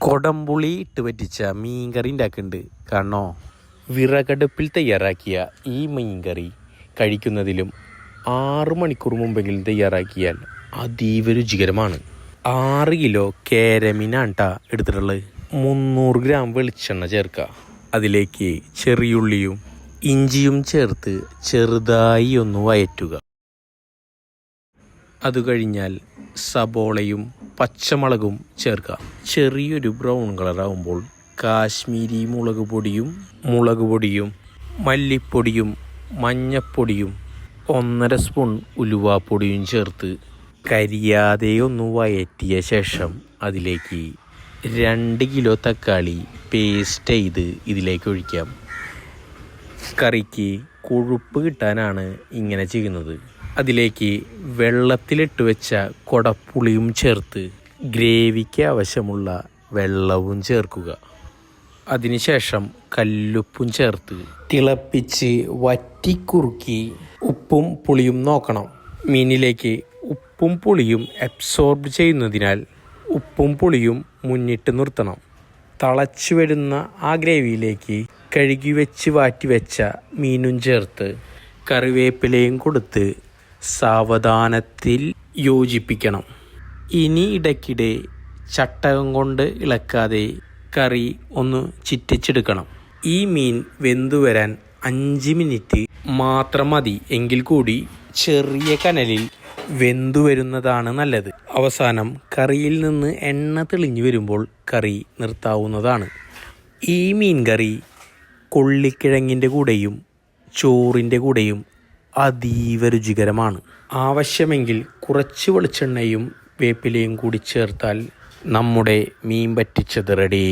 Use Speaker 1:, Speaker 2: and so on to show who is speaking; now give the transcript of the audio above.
Speaker 1: കൊടംപുളി ഇട്ട് പറ്റിച്ച മീൻകറി ഉണ്ടാക്കുന്നുണ്ട്. കാണോ, വിറകടുപ്പിൽ തയ്യാറാക്കിയ ഈ മീൻകറി കഴിക്കുന്നതിലും 6 മണിക്കൂർ മുമ്പെങ്കിലും തയ്യാറാക്കിയാൽ അതീവ രുചികരമാണ്. 6 കിലോ കേരമീനാണ് ട്ടാ എടുത്തിട്ടുള്ളത്. 300 ഗ്രാം വെളിച്ചെണ്ണ ചേർക്കുക. അതിലേക്ക് ചെറിയുള്ളിയും ഇഞ്ചിയും ചേർത്ത് ചെറുതായി ഒന്ന് വയറ്റുക. അത് കഴിഞ്ഞാൽ സബോളയും പച്ചമുളകും ചേർക്കുക. ചെറിയൊരു ബ്രൗൺ കളറാകുമ്പോൾ കാശ്മീരി മുളക് പൊടിയും മല്ലിപ്പൊടിയും മഞ്ഞപ്പൊടിയും 1.5 സ്പൂൺ ഉലുവാപ്പൊടിയും ചേർത്ത് കരിയാതെ ഒന്ന് വയറ്റിയ ശേഷം അതിലേക്ക് 2 കിലോ തക്കാളി പേസ്റ്റ് ചെയ്ത് ഇതിലേക്ക് ഒഴിക്കാം. കറിക്ക് കൊഴുപ്പ് കിട്ടാനാണ് ഇങ്ങനെ ചെയ്യുന്നത്. അതിലേക്ക് വെള്ളത്തിലിട്ട് വെച്ച കൊടപ്പുളിയും ചേർത്ത് ഗ്രേവിക്ക് ആവശ്യമുള്ള വെള്ളവും ചേർക്കുക. അതിനുശേഷം കല്ലുപ്പും ചേർത്ത് തിളപ്പിച്ച് വറ്റിക്കുറുക്കി ഉപ്പും പുളിയും നോക്കണം. മീനിലേക്ക് ഉപ്പും പുളിയും അബ്സോർബ് ചെയ്യുന്നതിനാൽ ഉപ്പും പുളിയും മുന്നിട്ട് നിർത്തണം. തിളച്ചു വരുന്ന ആ ഗ്രേവിയിലേക്ക് കഴുകി വെച്ച് വാറ്റിവെച്ച മീനും ചേർത്ത് കറിവേപ്പിലയും കൊടുത്ത് സാവധാനത്തിൽ യോജിപ്പിക്കണം. ഇനി ഇടയ്ക്കിടെ ചട്ടകം കൊണ്ട് ഇളക്കാതെ കറി ഒന്ന് ചിറ്റിച്ചെടുക്കണം. ഈ മീൻ വെന്തുവരാൻ 5 മിനിറ്റ് മാത്രം മതി. എങ്കിൽ കൂടി ചെറിയ കനലിൽ വെന്തുവരുന്നതാണ് നല്ലത്. അവസാനം കറിയിൽ നിന്ന് എണ്ണ തെളിഞ്ഞു വരുമ്പോൾ കറി നിർത്താവുന്നതാണ്. ഈ മീൻ കറി കൊള്ളിക്കിഴങ്ങിൻ്റെ കൂടെയും ചോറിൻ്റെ കൂടെയും അതീവ രുചികരമാണ്. ആവശ്യമെങ്കിൽ കുറച്ച് വെളിച്ചെണ്ണയും വേപ്പിലയും കൂടി ചേർത്താൽ നമ്മുടെ മീൻ പറ്റിച്ചത് റെഡി.